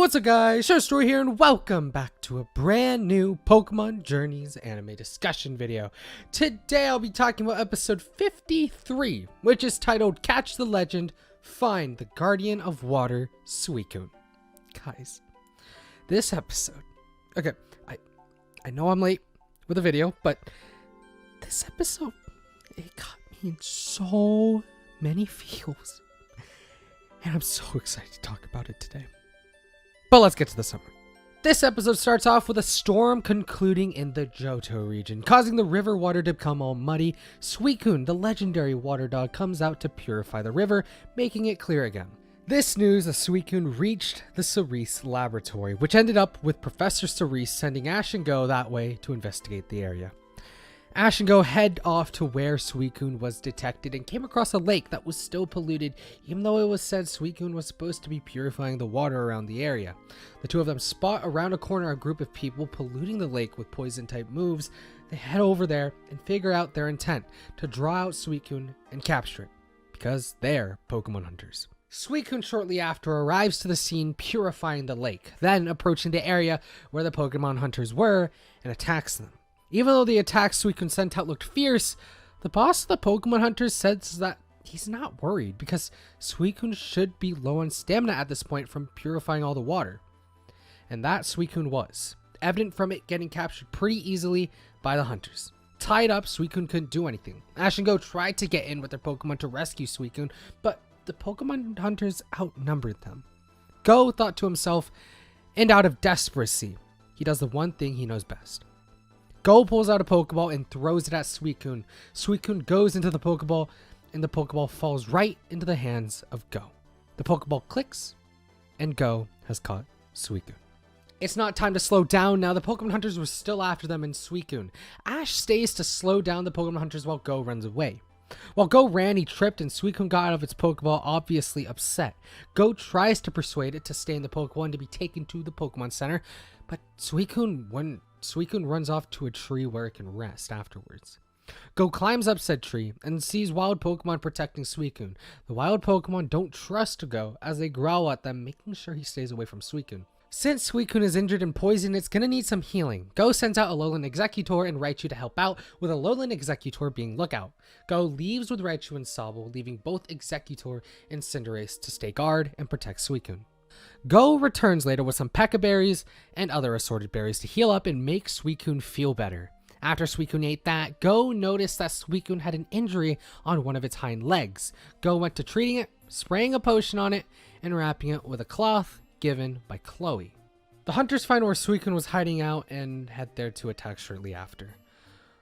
What's up guys, ShinyHunterDestroyer here and welcome back to a brand new Pokemon Journeys anime discussion video. Today I'll be talking about episode 53, which is titled Catch the Legend, Find the Guardian of Water, Suicune. Guys, this episode, okay, I know I'm late with the video, but this episode, it got me in so many feels. And I'm so excited to talk about it today. But let's get to the summary. This episode starts off with a storm concluding in the Johto region, causing the river water to become all muddy. Suicune, the legendary water dog, comes out to purify the river, making it clear again. This news of Suicune reached the Cerise laboratory, which ended up with Professor Cerise sending Ash and Go that way to investigate the area. Ash and Go head off to where Suicune was detected and came across a lake that was still polluted, even though it was said Suicune was supposed to be purifying the water around the area. The two of them spot around a corner a group of people polluting the lake with poison type moves. They head over there and figure out their intent to draw out Suicune and capture it, because they're Pokemon hunters. Suicune shortly after arrives to the scene purifying the lake, then approaching the area where the Pokemon hunters were and attacks them. Even though the attacks Suicune sent out looked fierce, the boss of the Pokemon Hunters says that he's not worried because Suicune should be low on stamina at this point from purifying all the water. And that Suicune was, evident from it getting captured pretty easily by the hunters. Tied up, Suicune couldn't do anything. Ash and Go tried to get in with their Pokemon to rescue Suicune, but the Pokemon Hunters outnumbered them. Go thought to himself, and out of desperacy, he does the one thing he knows best. Go pulls out a Pokeball and throws it at Suicune. Suicune goes into the Pokeball, and the Pokeball falls right into the hands of Go. The Pokeball clicks, and Go has caught Suicune. It's not time to slow down now. The Pokemon Hunters were still after them and Suicune. Ash stays to slow down the Pokemon Hunters while Go runs away. While Go ran, he tripped, and Suicune got out of its Pokeball, obviously upset. Go tries to persuade it to stay in the Pokeball and to be taken to the Pokemon Center, but Suicune runs off to a tree where it can rest afterwards. Go climbs up said tree and sees wild Pokemon protecting Suicune. The wild Pokemon don't trust Go as they growl at them, making sure he stays away from Suicune. Since Suicune is injured and poisoned, it's gonna need some healing. Go sends out Alolan Exeggutor and Raichu to help out, with Alolan Exeggutor being Lookout. Go leaves with Raichu and SOBBLE, leaving both Exeggutor and Cinderace to stay guard and protect Suicune. Go returns later with some Pekka berries and other assorted berries to heal up and make Suicune feel better. After Suicune ate that, Go noticed that Suicune had an injury on one of its hind legs. Go went to treating it, spraying a potion on it, and wrapping it with a cloth given by Chloe. The hunters find where Suicune was hiding out and head there to attack shortly after.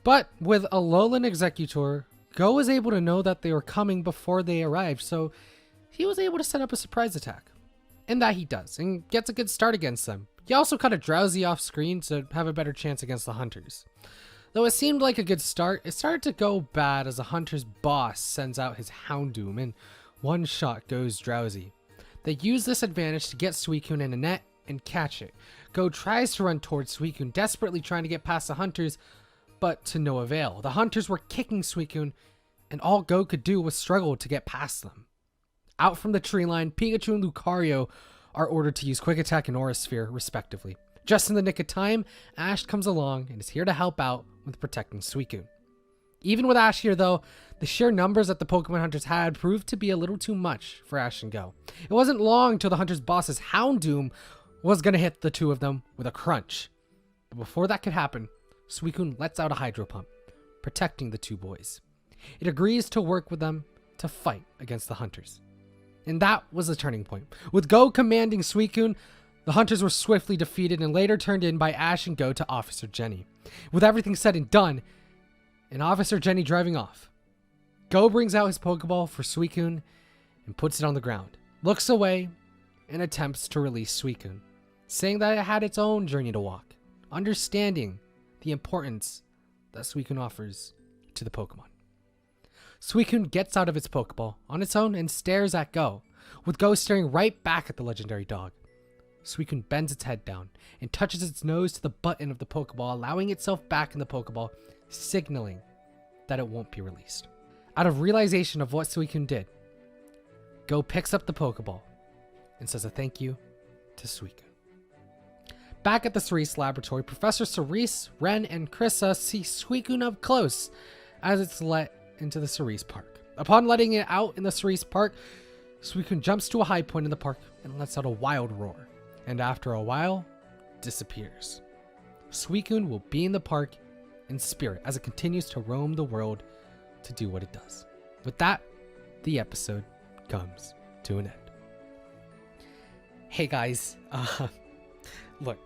But with Alolan Exeggutor, Go was able to know that they were coming before they arrived, so he was able to set up a surprise attack. And that he does, and gets a good start against them. He also cut a Drowsy off screen to have a better chance against the hunters. Though it seemed like a good start, it started to go bad as the hunter's boss sends out his Houndoom and one shot goes Drowsy. They use this advantage to get Suicune in a net and catch it. Go tries to run towards Suicune, desperately trying to get past the hunters, but to no avail. The hunters were kicking Suicune, and all Go could do was struggle to get past them. Out from the tree line, Pikachu and Lucario are ordered to use Quick Attack and Aura Sphere, respectively. Just in the nick of time, Ash comes along and is here to help out with protecting Suicune. Even with Ash here, though, the sheer numbers that the Pokemon Hunters had proved to be a little too much for Ash and Go. It wasn't long till the Hunter's boss's Houndoom was going to hit the two of them with a crunch. But before that could happen, Suicune lets out a Hydro Pump, protecting the two boys. It agrees to work with them to fight against the Hunters. And that was the turning point. With Go commanding Suicune, the hunters were swiftly defeated and later turned in by Ash and Go to Officer Jenny. With everything said and done, and Officer Jenny driving off, Go brings out his Pokeball for Suicune and puts it on the ground, looks away, and attempts to release Suicune, saying that it had its own journey to walk, understanding the importance that Suicune offers to the Pokemon. Suicune gets out of its Pokeball on its own and stares at Go, with Go staring right back at the legendary dog. Suicune bends its head down and touches its nose to the button of the Pokeball, allowing itself back in the Pokeball, signaling that it won't be released. Out of realization of what Suicune did, Go picks up the Pokeball and says a thank you to Suicune. Back at the Cerise laboratory, Professor Cerise, Ren, and Krissa see Suicune up close as it's let into the Cerise Park. Upon letting it out in the Cerise Park, Suicune jumps to a high point in the park and lets out a wild roar, and after a while, disappears. Suicune will be in the park in spirit as it continues to roam the world to do what it does. With that, the episode comes to an end. Hey guys, look,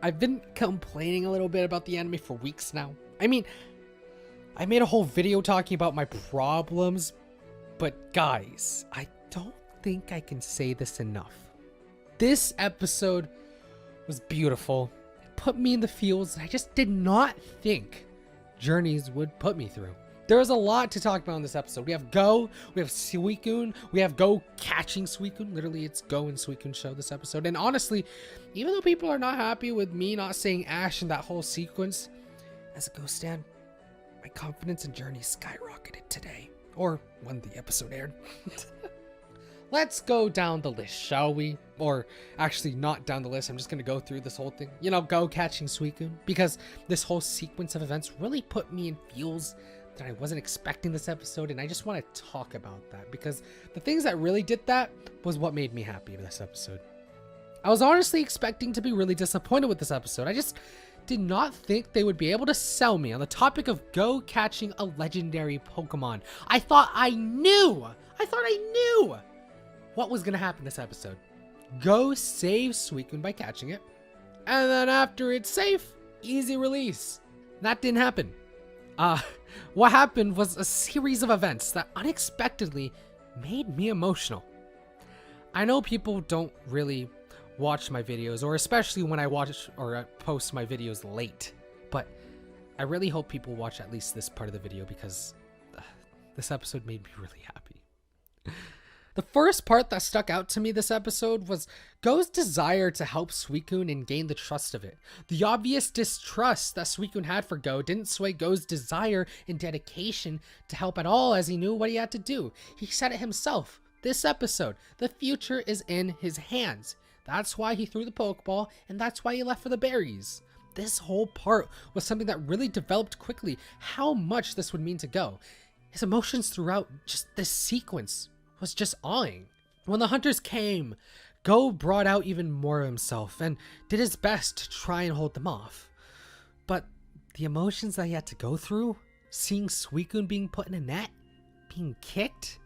I've been complaining a little bit about the anime for weeks now. I mean, I made a whole video talking about my problems, but guys, I don't think I can say this enough. This episode was beautiful. It put me in the feels that I just did not think Journeys would put me through. There was a lot to talk about in this episode. We have Go, we have Suicune, we have Go catching Suicune. Literally, it's Go and Suicune show this episode. And honestly, even though people are not happy with me not saying Ash in that whole sequence, as a Go stan, my confidence in Journeys skyrocketed today. Or when the episode aired. Let's go down the list, shall we? Or actually not down the list. I'm just going to go through this whole thing. You know, Go catching Suicune. Because this whole sequence of events really put me in feels that I wasn't expecting this episode. And I just want to talk about that. Because the things that really did that was what made me happy with this episode. I was honestly expecting to be really disappointed with this episode. I just did not think they would be able to sell me on the topic of Go catching a legendary Pokemon. I thought I knew what was going to happen this episode. Go save Suicune by catching it, and then after it's safe, easy release. That didn't happen. What happened was a series of events that unexpectedly made me emotional. I know people don't really watch my videos, or especially when I watch or post my videos late, but I really hope people watch at least this part of the video because this episode made me really happy. The first part that stuck out to me this episode was Go's desire to help Suicune and gain the trust of it. The obvious distrust that Suicune had for Go didn't sway Go's desire and dedication to help at all, as he knew what he had to do. He said it himself. This episode, the future is in his hands. That's why he threw the Pokeball, and that's why he left for the berries. This whole part was something that really developed quickly how much this would mean to Go. His emotions throughout just this sequence was just awing. When the hunters came, Go brought out even more of himself and did his best to try and hold them off. But the emotions that he had to go through, seeing Suicune being put in a net, being kicked,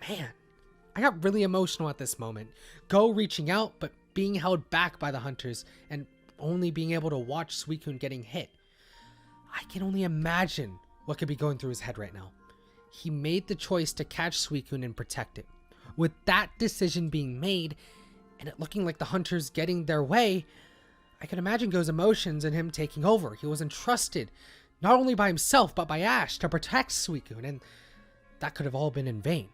man, I got really emotional at this moment. Go reaching out, but being held back by the hunters and only being able to watch Suicune getting hit. I can only imagine what could be going through his head right now. He made the choice to catch Suicune and protect it. With that decision being made, and it looking like the hunters getting their way, I could imagine Go's emotions and him taking over. He was entrusted, not only by himself, but by Ash to protect Suicune, and that could have all been in vain.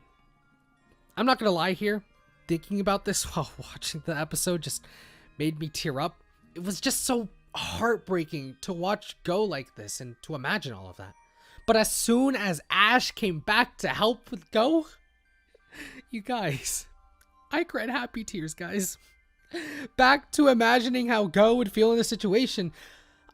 I'm not gonna lie here, thinking about this while watching the episode just made me tear up. It was just so heartbreaking to watch Go like this and to imagine all of that. But as soon as Ash came back to help with Go, you guys, I cried happy tears, guys. Back to imagining how Go would feel in this situation,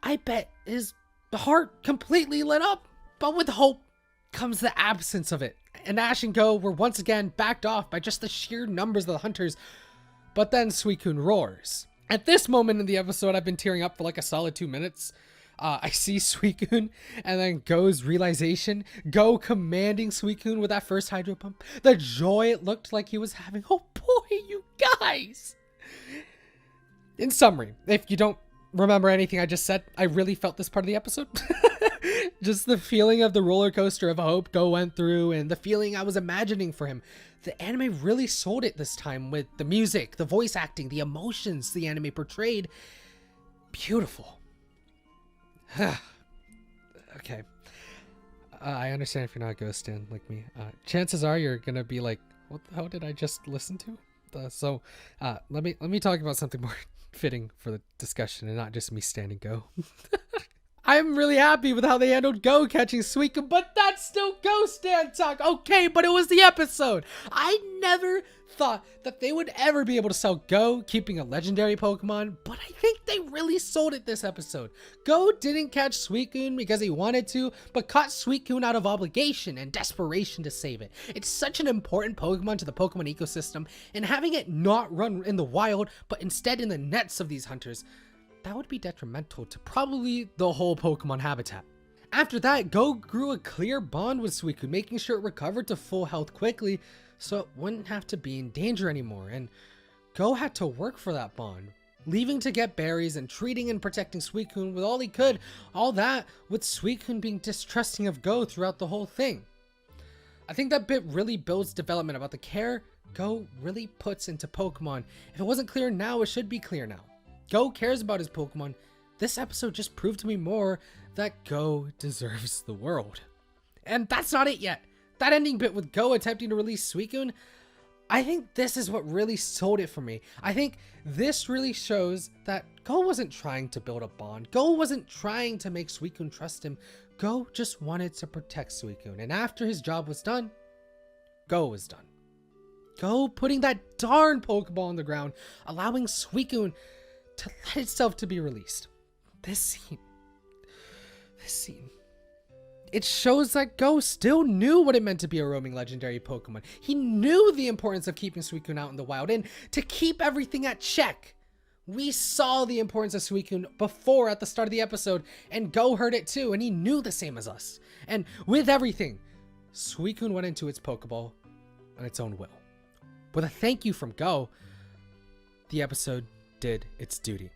I bet his heart completely lit up. But with hope comes the absence of it. And Ash and Go were once again backed off by just the sheer numbers of the hunters. But then Suicune roars. At this moment in the episode, I've been tearing up for like a solid 2 minutes. I see Suicune and then Go's realization, Go commanding Suicune with that first hydro pump, the joy it looked like he was having. Oh boy, you guys! In summary, if you don't remember anything I just said, I really felt this part of the episode. Just the feeling of the roller coaster of hope Go went through and the feeling I was imagining for him. The anime really sold it this time with the music, the voice acting, the emotions the anime portrayed. Beautiful. Okay. I understand if you're not a Ghost stan like me. Chances are you're gonna be like, what the hell did I just listen to? So let me talk about something more fitting for the discussion and not just me standing Go. I'm really happy with how they handled Go catching Suicune, but that's still Go stand talk. Okay, but it was the episode. I never thought that they would ever be able to sell Go keeping a legendary Pokemon, but I think they really sold it this episode. Go didn't catch Suicune because he wanted to, but caught Suicune out of obligation and desperation to save it. It's such an important Pokemon to the Pokemon ecosystem, and having it not run in the wild, but instead in the nets of these hunters, that would be detrimental to probably the whole Pokemon habitat. After that, Go grew a clear bond with Suicune, making sure it recovered to full health quickly so it wouldn't have to be in danger anymore, and Go had to work for that bond, leaving to get berries and treating and protecting Suicune with all he could, all that with Suicune being distrusting of Go throughout the whole thing. I think that bit really builds development about the care Go really puts into Pokemon. If it wasn't clear now, it should be clear now. Go cares about his Pokemon. This episode just proved to me more that Go deserves the world. And that's not it yet. That ending bit with Go attempting to release Suicune, I think this is what really sold it for me. I think this really shows that Go wasn't trying to build a bond. Go wasn't trying to make Suicune trust him. Go just wanted to protect Suicune. And after his job was done, Go was done. Go putting that darn Pokeball on the ground, allowing Suicune to let itself to be released. This scene, it shows that Go still knew what it meant to be a roaming legendary Pokemon. He knew the importance of keeping Suicune out in the wild and to keep everything at check. We saw the importance of Suicune before at the start of the episode, and Go heard it too, and he knew the same as us. And with everything, Suicune went into its Pokeball on its own will. With a thank you from Go, the episode did its duty.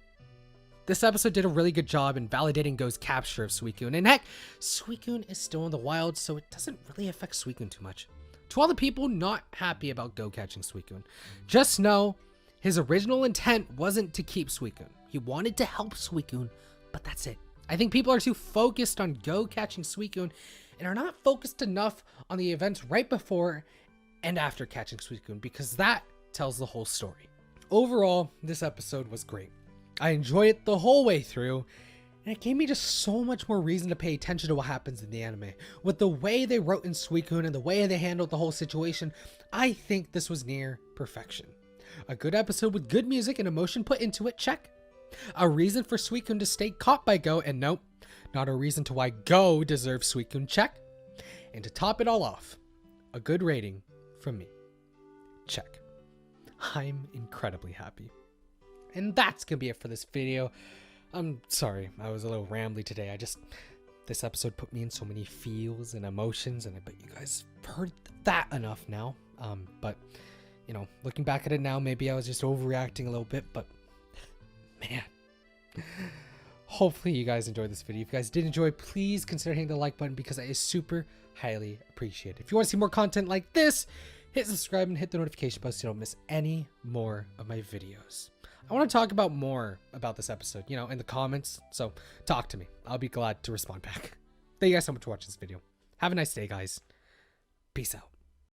This episode did a really good job in validating Go's capture of Suicune, and heck, Suicune is still in the wild, so it doesn't really affect Suicune too much. To all the people not happy about Go catching Suicune, just know his original intent wasn't to keep Suicune. He wanted to help Suicune, but that's it. I think people are too focused on Go catching Suicune and are not focused enough on the events right before and after catching Suicune, because that tells the whole story. Overall, this episode was great. I enjoyed it the whole way through, and it gave me just so much more reason to pay attention to what happens in the anime. With the way they wrote in Suicune and the way they handled the whole situation, I think this was near perfection. A good episode with good music and emotion put into it, check. A reason for Suicune to stay caught by Go, and nope, not a reason to why Go deserves Suicune, check. And to top it all off, a good rating from me, check. I'm incredibly happy. And that's gonna be it for this video. I'm sorry, I was a little rambly today. This episode put me in so many feels and emotions, and I bet you guys heard that enough now. But you know, looking back at it now, maybe I was just overreacting a little bit, but man, hopefully you guys enjoyed this video. If you guys did enjoy, please consider hitting the like button because that is super highly appreciated. If you want to see more content like this, hit subscribe and hit the notification bell so you don't miss any more of my videos. I want to talk about more about this episode, you know, in the comments, so talk to me. I'll be glad to respond back. Thank you guys so much for watching this video. Have a nice day, guys. Peace out.